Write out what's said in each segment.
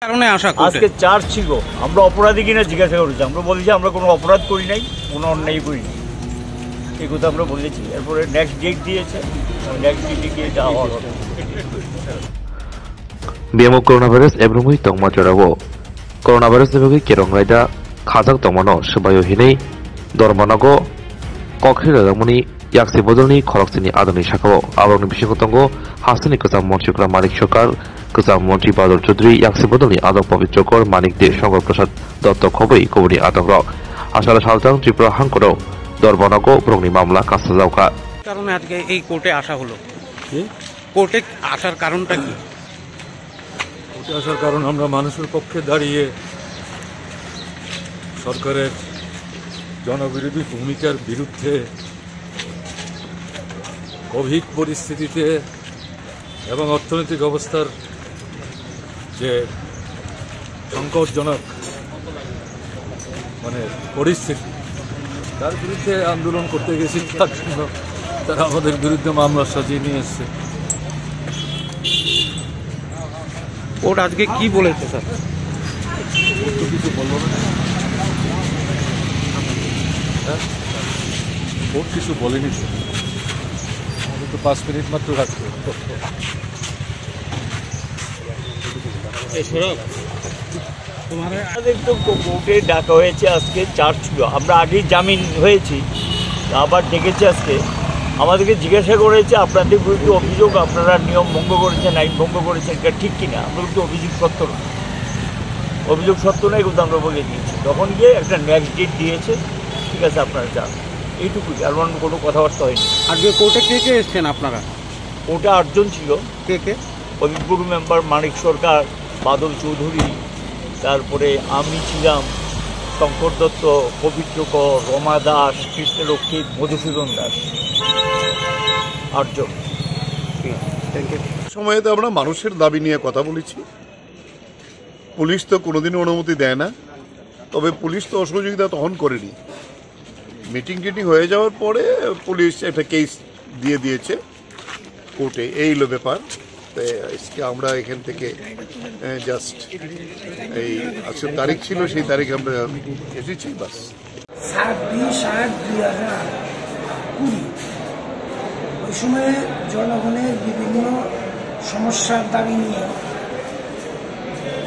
কারণে আসা আজকে চার্জ ছিল, আমরা অপরাধী কিনা জিজ্ঞাসা করেছি। আমরা বলেছি আমরা কোনো অপরাধ করি নাই, কোনো অন্যায় করি নাই, এই কথা আমরা বলেছি। এরপরে নেক্সট ডেট দিয়েছে, নেক্সট ডেটে গিয়ে যাওয়া হবে। Biamo coronavirus ebrumui tongma jorabo. Coronavirus nebagi kerong raida khajak tongmano sebayo hinei dormanago kokri radamuni yakse bodolni khoroksini adoni shakao abrongni bishokotongo hasini kazam montrikra Manik Sarkar kazam montri Badal Choudhury yakse bodolni adok pabitrokor Manik de Shankar Prasad Dotto khoboi koboni adokrok asala saltang Tripura hankoro dormanago brongni mamla kasajauka কারণে আজকে এই কোর্টে আসা হলো। কোর্টে আসার কারণটা কি? কোর্টে আসার কারণ আমরা মানুষের পক্ষে দাঁড়িয়ে সরকারের জনবিরোধী ভূমিকার বিরুদ্ধে কোভিড পরিস্থিতিতে এবং অর্থনৈতিক অবস্থার যে সংকটজনক পরিস্থিতি তার বিরুদ্ধে আন্দোলন করতে গেছি। তার জন্য তারা আমাদের বিরুদ্ধে মামলা সাজিয়ে নিয়ে এসছে। কোর্ট আজকে কি বলেছে স্যার? তো কিছু বললো না, কোর্ট কিছু বলেনি। আমাদের তো 5 মিনিট মাত্র রাখতে। আমাদের তো কোর্টে ডাকা হয়েছে, আজকে চার্জ ছিল, আমরা আগেই জামিন হয়েছি, আবার ডেকেছে আজকে। আমাদেরকে জিজ্ঞাসা করেছে আপনাদের বিরুদ্ধে অভিযোগ, আপনারা নিয়ম ভঙ্গ করেছেন, আইন ভঙ্গ করেছেন, এটা ঠিক কিনা। আমরা কিন্তু অভিযোগ সত্য না, অভিযোগ সত্য নয় কিন্তু আমরা বলে দিয়েছি। তখন গিয়ে একটা নেক্সট ডেট দিয়েছে, ঠিক আছে আপনারা যান, এইটুকুই, আর অন্য কোনো কথাবার্তা হয়নি। আজকে কোর্টে কে কে এসছেন আপনারা? কোর্টে 8 জন ছিল। কে কে? পবিত্র মেম্বার মানিক সরকার, বাদল চৌধুরী, তারপরে আমি ছিলাম, শঙ্কর দত্ত, পবিত্রকর, রমা দাস, কৃষ্ণরক্ষিত, মধুসূদন দাস, 8 জন। সময়ে তো আমরা মানুষের দাবি নিয়ে কথা বলেছি। পুলিশ তো কোনোদিনও অনুমতি দেয় না, তবে পুলিশ তো অসহযোগিতা তখন করেনি। মিটিং টিটিং হয়ে যাওয়ার পরে পুলিশ একটা কেস দিয়ে দিয়েছে কোর্টে, এই হলো ব্যাপার। আজকে আমরা এখান থেকে জাস্ট এই আজকের তারিখ ছিল, সেই তারিখে আমরা এসেছি। বাস 26/8/2020 ওই সময়ে জনগণের বিভিন্ন সমস্যার দাবি নিয়ে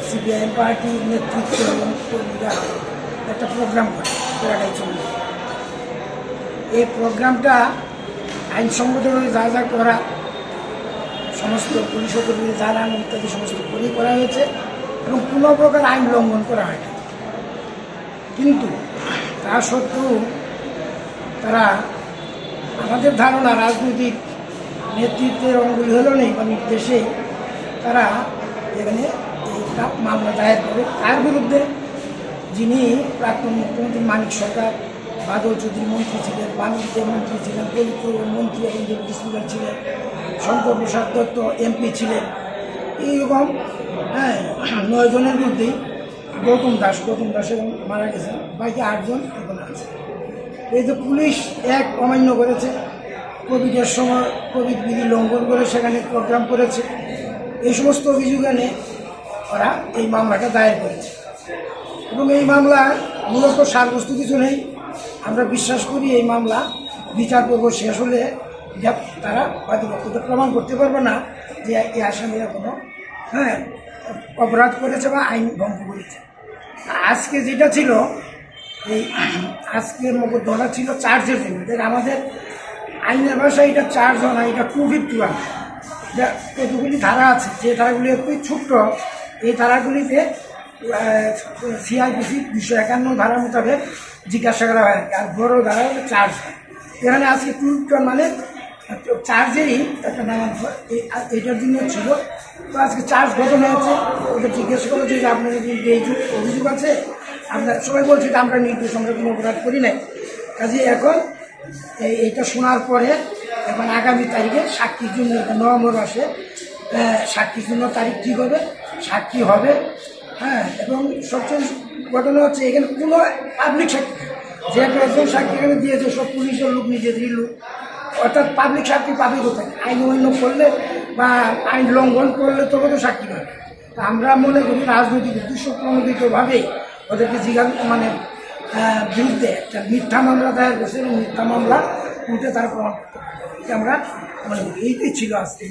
সিপিআইএম পার্টির নেতৃত্ব এবং কর্মীরা একটা প্রোগ্রাম করে প্যারাডাইজ। এই প্রোগ্রামটা আইনসঙ্গতভাবে যা যা করা, সমস্ত পুলিশ কর্মীদের জ্বালানো ইত্যাদি সমস্ত করা হয়েছে এবং কোনো প্রকার আইন লঙ্ঘন করা হয়নি। কিন্তু তা সত্ত্বেও তারা, আমাদের ধারণা, রাজনৈতিক নেতৃত্বের অঙ্গুলি হলেও নেই বা নির্দেশে তারা এখানে একটা মামলা দায়ের করে। তার বিরুদ্ধে যিনি প্রাক্তন মুখ্যমন্ত্রী মানিক সরকার, বাদল চৌধুরী মন্ত্রী ছিলেন, বাণিজ্য মন্ত্রী ছিলেন, পবিত্র মন্ত্রী এবং ডেপুটি স্পিকার ছিলেন, শঙ্কর প্রসাদ দত্ত এমপি ছিলেন, এইরকম 9 জনের বিরুদ্ধেই গৌতম দাস এবং মারা গেছেন, বাকি 8 জন এখানে আছে। এই যে পুলিশ এক অমান্য করেছে, কোভিডের সময় কোভিড বিধি লঙ্ঘন করে সেখানে প্রোগ্রাম করেছে, এই সমস্ত অভিযোগ এনে ওরা এই মামলাটা দায়ের করেছে। এবং এই মামলা মূলত সারবস্তু কিছু নেই। আমরা বিশ্বাস করি এই মামলা বিচার পর্ব শেষ হলে তারা বাদীপক্ষকে প্রমাণ করতে পারবে না যে এই আসামিরা কোনো অপরাধ করেছে বা আইন ভঙ্গ করেছে। আজকে যেটা ছিল, এই আজকের মোকদ্দমা ছিল চার্জের জন্য। আমাদের আইনের ভাষায় এটা চার্জ হয় না, এটা 251। কতগুলি ধারা আছে, যে ধারাগুলি খুবই ছোট্ট, এই ধারাগুলিতে সিআরপিসি 251 ধারা মোতাবেক জিজ্ঞাসা করা হয়, আর বড় ধারা হলে চার্জ হয়। এখানে আজকে 251 মানে চার্জেরই একটা নাম, এটার জন্য ছিল। তো আজকে চার্জ গঠন হয়েছে, ওদের জিজ্ঞেস করেছে যে আপনাদের এই অভিযোগ আছে, আমরা সবাই বলছি যে আমরা নির্দোষ, আমরা কোনো অপরাধ করি নাই। কাজে এখন এইটা শোনার পরে এখন আগামী তারিখে সাক্ষীর জন্য, নভেম্বর মাসে সাক্ষীর জন্য তারিখ ঠিক হবে, সাক্ষী হবে। এবং সবচেয়ে ঘটনা হচ্ছে এখানে কোনো পাবলিক সাক্ষী, যে একজন সাক্ষী এখানে দিয়েছে সব পুলিশের লোক, নিজেদেরই লোক, অর্থাৎ পাবলিক সাক্ষী পাবে কোথায়? আইন অমান্য করলে বা আইন লঙ্ঘন করলে তবে তো সাক্ষী পাবে। আমরা মনে করি রাজনৈতিক উদ্দেশ্য প্রণোদিতভাবেই ওদেরকে বিরুদ্ধে একটা মিথ্যা মামলা দায়ের করছে এবং মিথ্যা মামলা উঠে তারা প্রমাণ করতে আমরা মনে করি এইটাই ছিল আজকে।